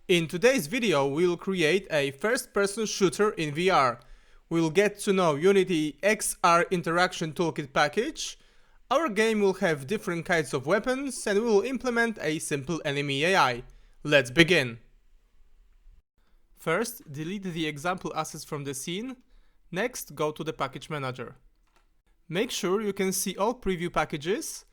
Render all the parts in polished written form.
In today's video, we'll create a first-person shooter in VR. We'll get to know Unity XR Interaction Toolkit package. Our game will have different kinds of weapons and we will implement a simple enemy AI. Let's begin! First, delete the example assets from the scene. Next, go to the package manager. Make sure you can see all preview packages.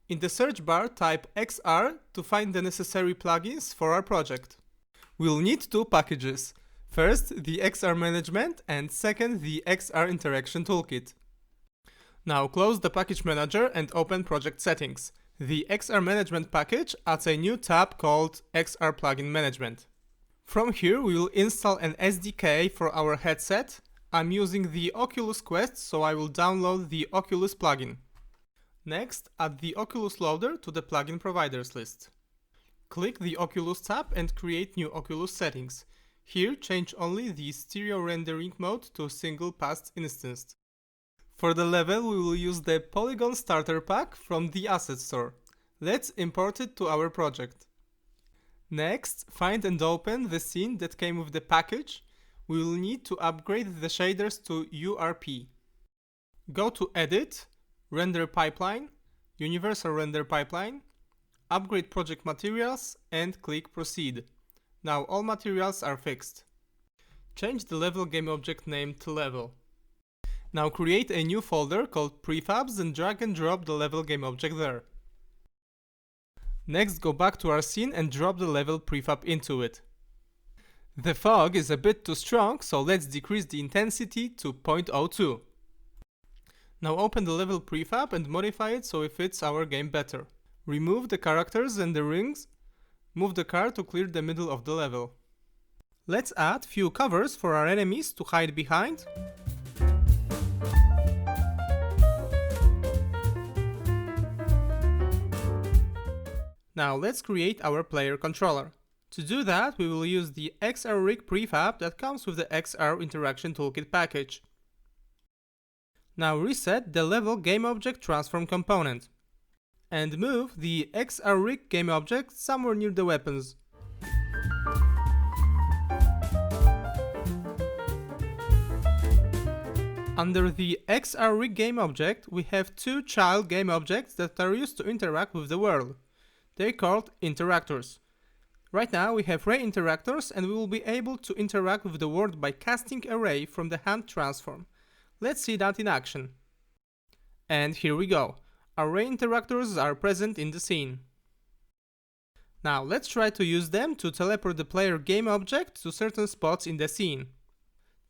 In the search bar, type XR to find the necessary plugins for our project. We'll need two packages. First, the XR Management, and second, the XR Interaction Toolkit. Now close the package manager and open Project Settings. The XR Management package adds a new tab called XR Plugin Management. From here, we will install an SDK for our headset. I'm using the Oculus Quest, so I will download the Oculus plugin. Next, add the Oculus Loader to the plugin providers list. Click the Oculus tab and create new Oculus settings. Here, change only the stereo rendering mode to single passed instance. For the level, we will use the POLYGON starter pack from the asset store. Let's import it to our project. Next, find and open the scene that came with the package. We will need to upgrade the shaders to URP. Go to Edit, Render Pipeline, Universal Render Pipeline, Upgrade Project Materials and click Proceed. Now all materials are fixed. Change the level game object name to level. Now create a new folder called Prefabs and drag and drop the level game object there. Next, go back to our scene and drop the level prefab into it. The fog is a bit too strong, so let's decrease the intensity to 0.02. Now open the level prefab and modify it so it fits our game better. Remove the characters and the rings. Move the car to clear the middle of the level. Let's add few covers for our enemies to hide behind. Now let's create our player controller. To do that, we will use the XR Rig prefab that comes with the XR Interaction Toolkit package. Now reset the level game object transform component. And move the XR Rig game object somewhere near the weapons. Under the XR Rig game object, we have two child game objects that are used to interact with the world. They're called interactors. Right now we have ray interactors and we will be able to interact with the world by casting a ray from the hand transform. Let's see that in action. And here we go. Our ray interactors are present in the scene. Now let's try to use them to teleport the player game object to certain spots in the scene.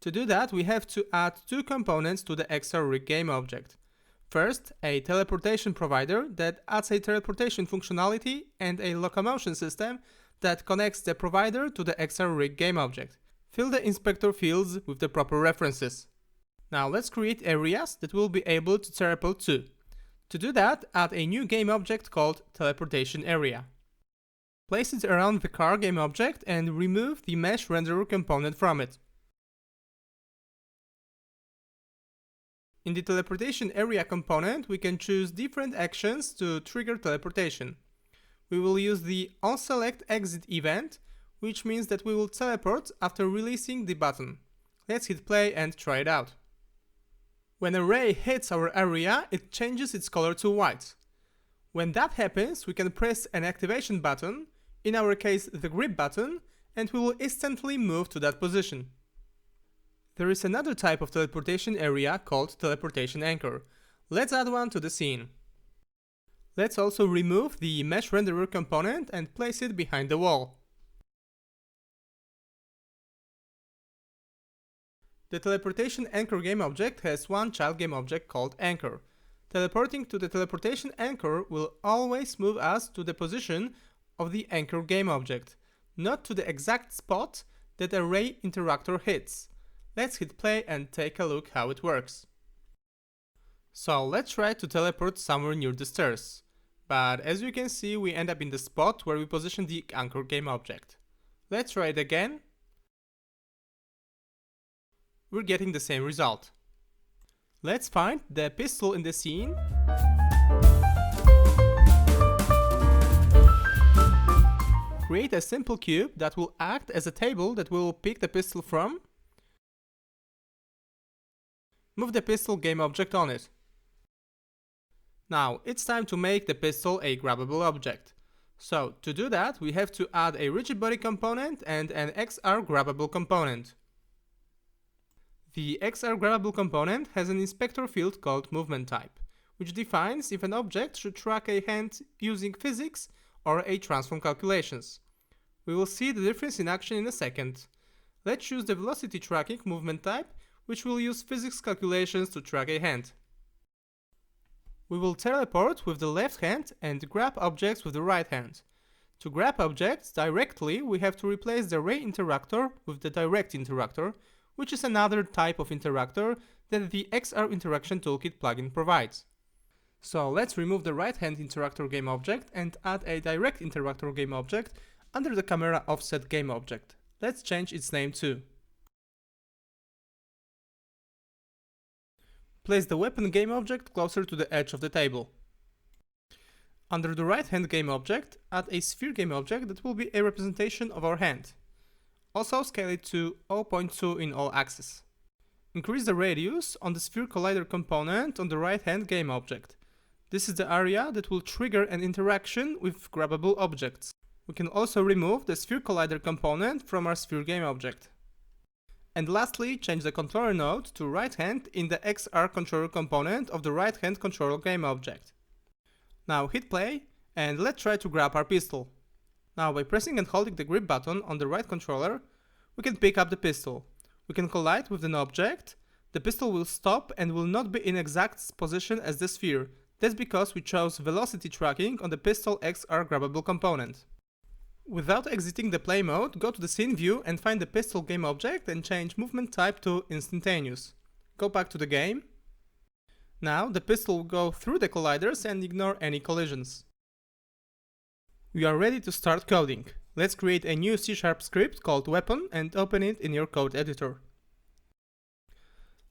To do that, we have to add two components to the XR Rig game object. First, a teleportation provider that adds a teleportation functionality and a locomotion system that connects the provider to the XR Rig game object. Fill the inspector fields with the proper references. Now let's create areas that we'll be able to teleport to. To do that, add a new game object called Teleportation Area. Place it around the car game object and remove the mesh renderer component from it. In the Teleportation Area component, we can choose different actions to trigger teleportation. We will use the onSelectExit event, which means that we will teleport after releasing the button. Let's hit play and try it out. When a ray hits our area, it changes its color to white. When that happens, we can press an activation button, in our case the grip button, and we will instantly move to that position. There is another type of teleportation area called Teleportation Anchor. Let's add one to the scene. Let's also remove the mesh renderer component and place it behind the wall. The Teleportation Anchor game object has one child game object called Anchor. Teleporting to the Teleportation Anchor will always move us to the position of the Anchor game object, not to the exact spot that a ray interactor hits. Let's hit play and take a look how it works. So let's try to teleport somewhere near the stairs. But as you can see, we end up in the spot where we positioned the Anchor game object. Let's try it again. We're getting the same result. Let's find the pistol in the scene. create a simple cube that will act as a table that we'll pick the pistol from. Move the pistol game object on it. Now it's time to make the pistol a grabbable object. So to do that, we have to add a rigid body component and an XR grabbable component. The XR grabbable component has an inspector field called movement type, which defines if an object should track a hand using physics or a transform calculations. We will see the difference in action in a second. Let's choose the velocity tracking movement type, which will use physics calculations to track a hand. We will teleport with the left hand and grab objects with the right hand. To grab objects directly, we have to replace the ray interactor with the direct interactor, which is another type of interactor that the XR Interaction Toolkit plugin provides. So let's remove the right hand interactor game object and add a direct interactor game object under the camera offset game object. Let's change its name too. Place the weapon game object closer to the edge of the table. Under the right hand game object, add a sphere game object that will be a representation of our hand. Also scale it to 0.2 in all axes. Increase the radius on the sphere collider component on the right hand game object. This is the area that will trigger an interaction with grabbable objects. We can also remove the sphere collider component from our sphere game object. And lastly, change the controller node to right hand in the XR controller component of the right hand controller game object. Now hit play and let's try to grab our pistol. Now by pressing and holding the grip button on the right controller, we can pick up the pistol. We can collide with an object, the pistol will stop and will not be in exact position as the sphere. That's because we chose velocity tracking on the pistol XR grabbable component. Without exiting the play mode, go to the scene view and find the pistol game object and change movement type to instantaneous. Go back to the game. Now the pistol will go through the colliders and ignore any collisions. We are ready to start coding. Let's create a new C# script called weapon and open it in your code editor.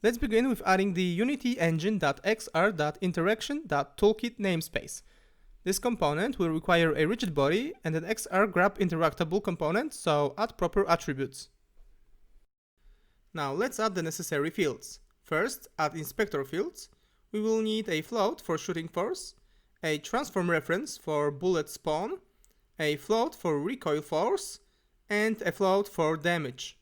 Let's begin with adding the Unity engine.xr.interaction.toolkit namespace. This component will require a rigid body and an XR grab interactable component, so add proper attributes. Now let's add the necessary fields. First, add inspector fields. We will need a float for shooting force, a transform reference for bullet spawn, a float for recoil force, and a float for damage.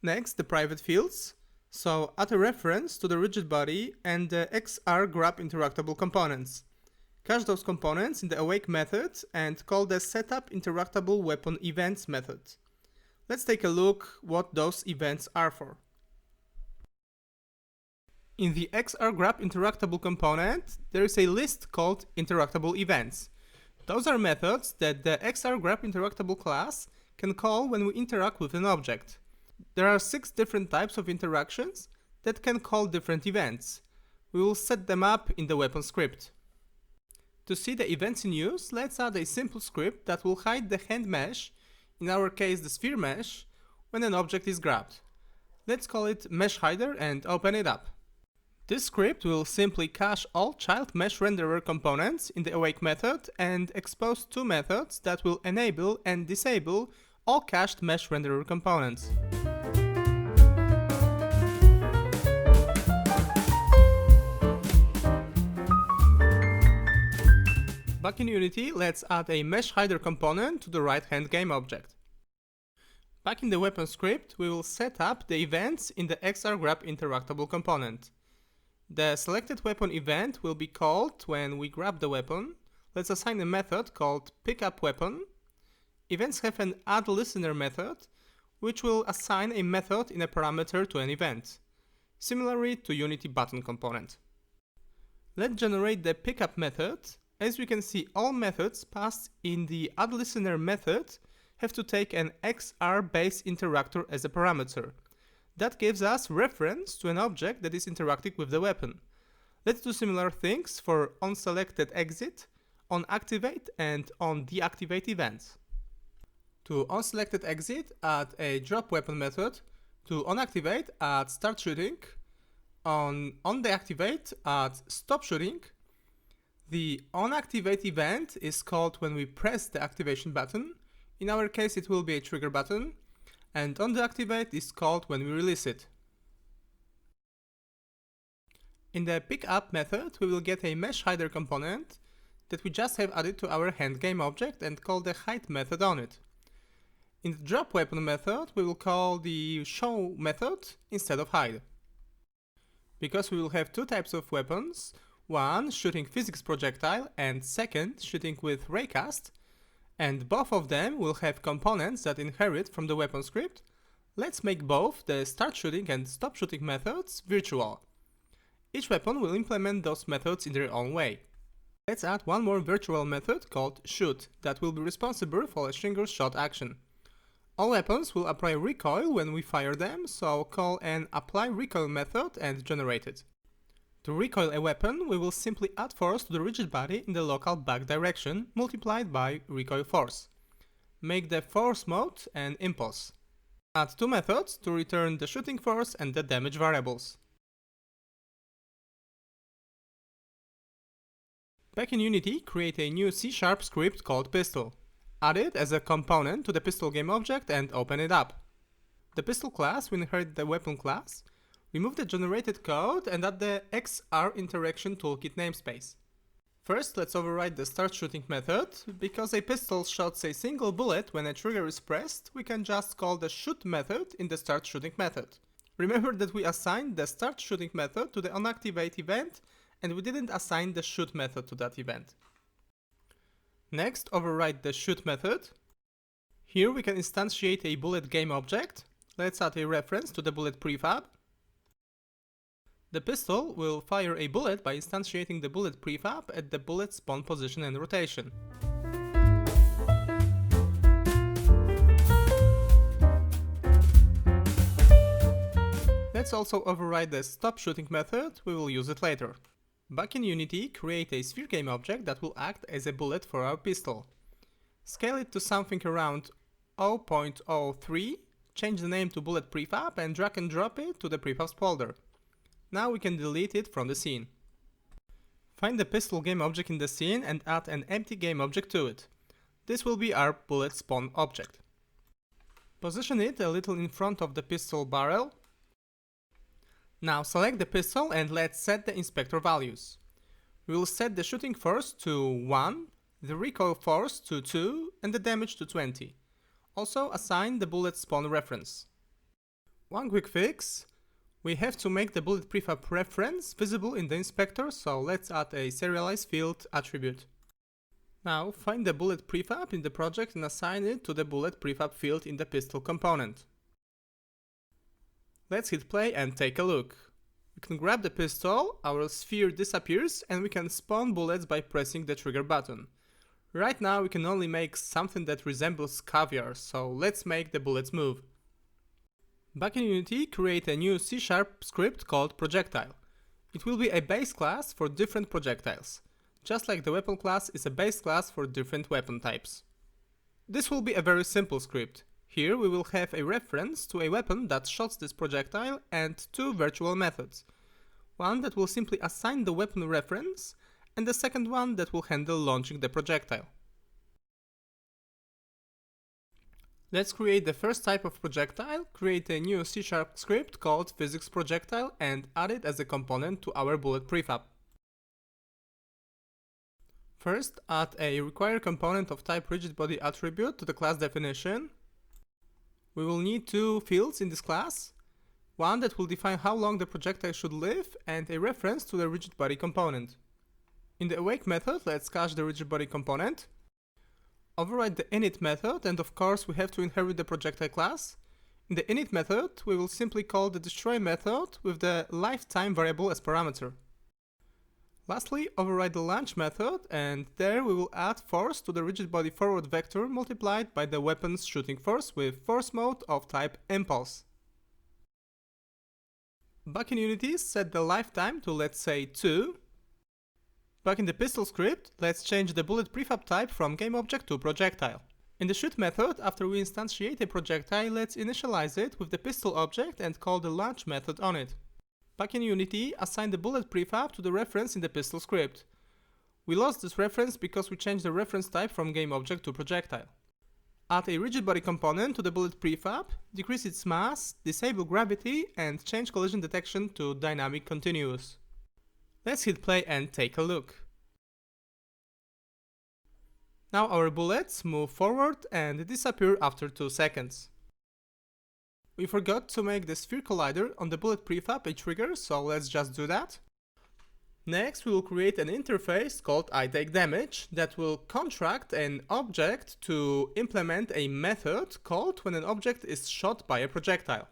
Next, the private fields. So add a reference to the rigid body and the XR grab interactable components. Cache those components in the awake method and call the setup interactable weapon events method. Let's take a look what those events are for. In the XR grab interactable component, there is a list called interactable events. Those are methods that the XR grab interactable class can call when we interact with an object. There are 6 different types of interactions that can call different events. We will set them up in the weapon script. To see the events in use, let's add a simple script that will hide the hand mesh, in our case the sphere mesh, when an object is grabbed. Let's call it mesh hider and open it up. This script will simply cache all child mesh renderer components in the awake method and expose 2 methods that will enable and disable all cached mesh renderer components. Back in Unity, let's add a mesh hider component to the right hand game object. Back in the weapon script, we will set up the events in the XR grab interactable component. The selected weapon event will be called when we grab the weapon. Let's assign a method called pickupWeapon. Events have an addListener method, which will assign a method in a parameter to an event, similarly to Unity button component. Let's generate the pickup method. As we can see, all methods passed in the addListener method have to take an XR base interactor as a parameter. That gives us reference to an object that is interacting with the weapon. Let's do similar things for onSelectedExit, onActivate, and onDeactivate events. To onSelectedExit, add a dropWeapon method. To onActivate, add startShooting. On onDeactivate, add stopShooting. The onActivate event is called when we press the activation button. In our case it will be a trigger button, and onDeactivate is called when we release it. In the pickup method we will get a mesh hider component that we just have added to our handGame object and call the hide method on it. In the drop weapon method we will call the show method instead of hide. Because we will have two types of weapons, one shooting physics projectile and second shooting with raycast, and both of them will have components that inherit from the weapon script, let's make both the start shooting and stop shooting methods virtual. Each weapon will implement those methods in their own way. Let's add one more virtual method called shoot that will be responsible for a single shot action. All weapons will apply recoil when we fire them, so call an apply recoil method and generate it. To recoil a weapon, we will simply add force to the rigid body in the local back direction multiplied by recoil force. Make the force mode an impulse. Add two methods to return the shooting force and the damage variables. Back in Unity, create a new C# script called pistol. Add it as a component to the pistol game object and open it up. The pistol class will inherit the weapon class. Remove the generated code and add the XR interaction toolkit namespace. First, let's override the start shooting method. Because a pistol shoots a single bullet when a trigger is pressed, we can just call the shoot method in the start shooting method. Remember that we assigned the start shooting method to the onActivate event and we didn't assign the shoot method to that event. Next, override the shoot method. Here we can instantiate a bullet game object. Let's add a reference to the bullet prefab. The pistol will fire a bullet by instantiating the bullet prefab at the bullet spawn position and rotation. Let's also override the stop shooting method, we will use it later. Back in Unity, create a sphere game object that will act as a bullet for our pistol. Scale it to something around 0.03, change the name to bullet prefab and drag and drop it to the prefabs folder. Now we can delete it from the scene. Find the pistol game object in the scene and add an empty game object to it. This will be our bullet spawn object. Position it a little in front of the pistol barrel. Now select the pistol and let's set the inspector values. We will set the shooting force to 1, the recoil force to 2 and the damage to 20. Also assign the bullet spawn reference. One quick fix. We have to make the bullet prefab reference visible in the inspector, so let's add a serialize field attribute. Now find the bullet prefab in the project and assign it to the bullet prefab field in the pistol component. Let's hit play and take a look. We can grab the pistol, our sphere disappears and we can spawn bullets by pressing the trigger button. Right now we can only make something that resembles caviar, so let's make the bullets move. Back in Unity, create a new C# script called projectile. It will be a base class for different projectiles, just like the weapon class is a base class for different weapon types. This will be a very simple script. Here we will have a reference to a weapon that shoots this projectile and two virtual methods. One that will simply assign the weapon reference and the second one that will handle launching the projectile. Let's create the first type of projectile, create a new C# script called physics projectile and add it as a component to our bullet prefab. First, add a require component of type rigid body attribute to the class definition. We will need two fields in this class, one that will define how long the projectile should live and a reference to the rigid body component. In the awake method, let's cache the rigid body component. Override the init method and of course we have to inherit the projectile class. In the init method, we will simply call the destroy method with the lifetime variable as parameter. Lastly, override the launch method and there we will add force to the rigid body forward vector multiplied by the weapon's shooting force with force mode of type impulse. Back in Unity, set the lifetime to let's say 2. Back in the pistol script, let's change the bullet prefab type from gameObject to projectile. In the shoot method, after we instantiate a projectile, let's initialize it with the pistol object and call the launch method on it. Back in Unity, assign the bullet prefab to the reference in the pistol script. We lost this reference because we changed the reference type from GameObject to projectile. Add a rigid body component to the bullet prefab, decrease its mass, disable gravity, and change collision detection to dynamic continuous. Let's hit play and take a look. Now our bullets move forward and disappear after 2 seconds. We forgot to make the sphere collider on the bullet prefab a trigger, so let's just do that. Next, we will create an interface called iTakeDamage that will contract an object to implement a method called when an object is shot by a projectile.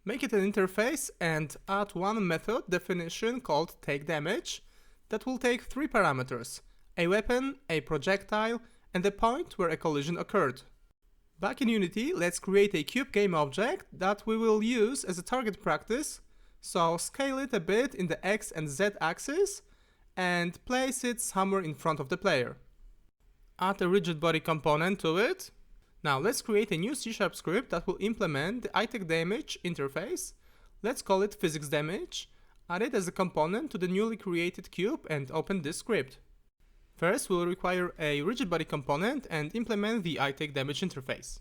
Make it an interface and add one method definition called takeDamage that will take 3 parameters: a weapon, a projectile, and the point where a collision occurred. Back in Unity, let's create a cube game object that we will use as a target practice, so scale it a bit in the X and Z axis and place it somewhere in front of the player. Add a rigid body component to it. Now let's create a new C# script that will implement the iTakeDamage interface. Let's call it PhysicsDamage. Add it as a component to the newly created cube and open this script. First, we'll require a rigid body component and implement the iTakeDamage interface.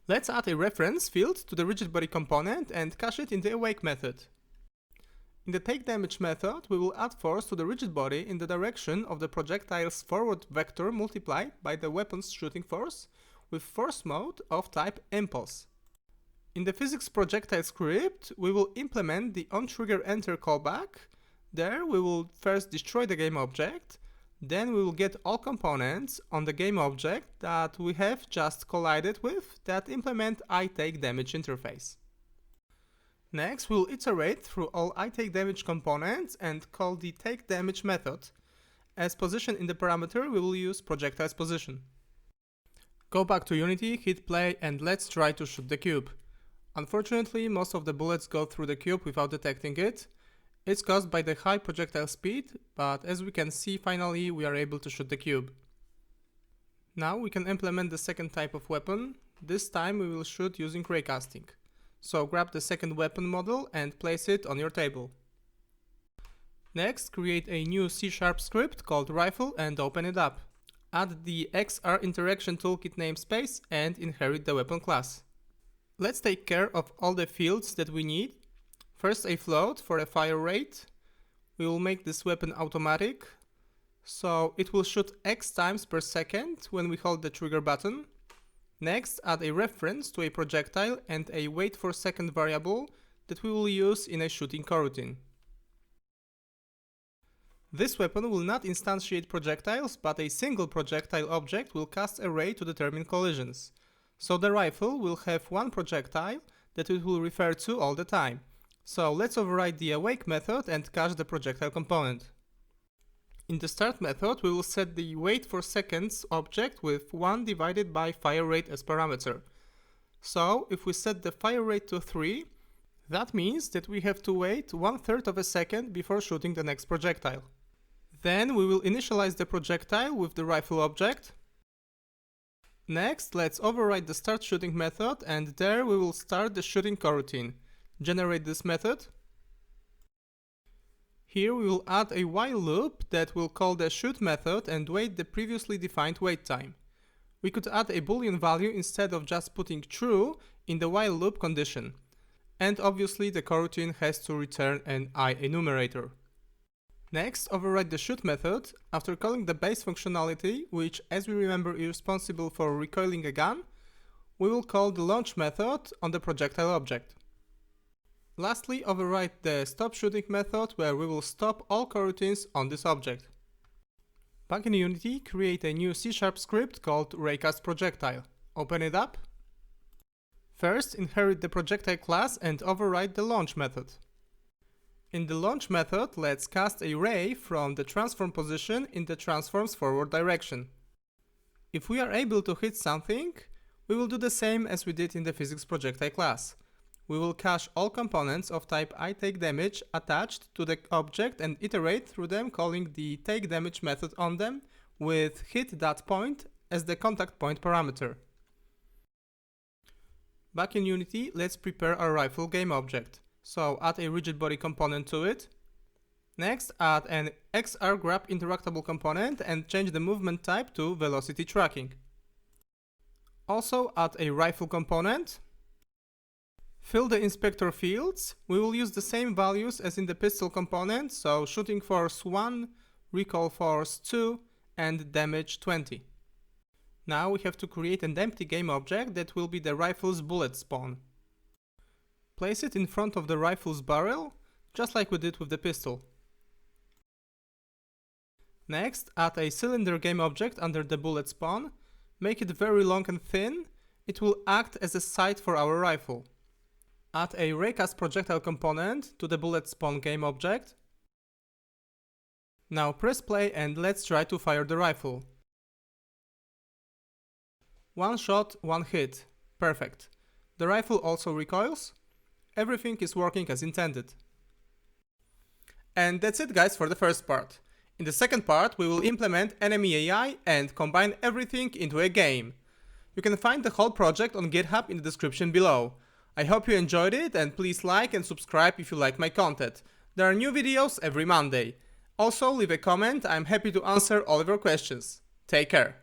Let's add a reference field to the rigid body component and cache it in the awake method. In the takeDamage method, we will add force to the rigid body in the direction of the projectile's forward vector multiplied by the weapon's shooting force with force mode of type impulse. In the physics projectile script, we will implement the onTriggerEnter callback. There we will first destroy the game object. Then we will get all components on the game object that we have just collided with that implement iTakeDamage interface. Next, we'll iterate through all iTakeDamage components and call the takeDamage method. As position in the parameter, we will use projectile's position. Go back to Unity, hit play, and let's try to shoot the cube. Unfortunately, most of the bullets go through the cube without detecting it. It's caused by the high projectile speed, but as we can see, finally we are able to shoot the cube. Now we can implement the second type of weapon. This time we will shoot using raycasting. So grab the second weapon model and place it on your table. Next, create a new C# script called rifle and open it up. Add the XR interaction toolkit namespace and inherit the weapon class. Let's take care of all the fields that we need. First, a float for a fire rate. We will make this weapon automatic, so it will shoot X times per second when we hold the trigger button. Next, add a reference to a projectile and a wait for second variable that we will use in a shooting coroutine. This weapon will not instantiate projectiles, but a single projectile object will cast a ray to determine collisions. So the rifle will have one projectile that it will refer to all the time. So let's override the awake method and cache the projectile component. In the start method, we will set the wait for seconds object with 1 divided by fire rate as parameter. So if we set the fire rate to 3, that means that we have to wait 1/3 of a second before shooting the next projectile. Then we will initialize the projectile with the rifle object. Next, let's override the start shooting method, and there we will start the shooting coroutine. Generate this method. Here we will add a while loop that will call the shoot method and wait the previously defined wait time. We could add a boolean value instead of just putting true in the while loop condition. And obviously the coroutine has to return an I enumerator. Next, override the shoot method. After calling the base functionality, which as we remember is responsible for recoiling a gun, we will call the launch method on the projectile object. Lastly, override the stop shooting method where we will stop all coroutines on this object. Back in Unity, create a new C# script called raycastProjectile. Open it up. First, inherit the projectile class and override the launch method. In the launch method, let's cast a ray from the transform position in the transform's forward direction. If we are able to hit something, we will do the same as we did in the physics projectile class. We will cache all components of type iTakeDamage attached to the object and iterate through them, calling the takeDamage method on them with hit.point as the contact point parameter. Back in Unity, let's prepare our rifle game object. So add a rigid body component to it. Next, add an XR grab interactable component and change the movement type to velocity tracking. Also add a rifle component. Fill the inspector fields. We will use the same values as in the pistol component, so shooting force 1, recoil force 2, and damage 20. Now we have to create an empty game object that will be the rifle's bullet spawn. Place it in front of the rifle's barrel, just like we did with the pistol. Next, add a cylinder game object under the bullet spawn. Make it very long and thin. It will act as a sight for our rifle. Add a raycast projectile component to the bullet spawn game object. Now press play and let's try to fire the rifle. One shot, one hit. Perfect. The rifle also recoils. Everything is working as intended. And that's it, guys, for the first part. In the second part, we will implement enemy AI and combine everything into a game. You can find the whole project on GitHub in the description below. I hope you enjoyed it, and please like and subscribe if you like my content. There are new videos every Monday. Also leave a comment, I'm happy to answer all of your questions. Take care.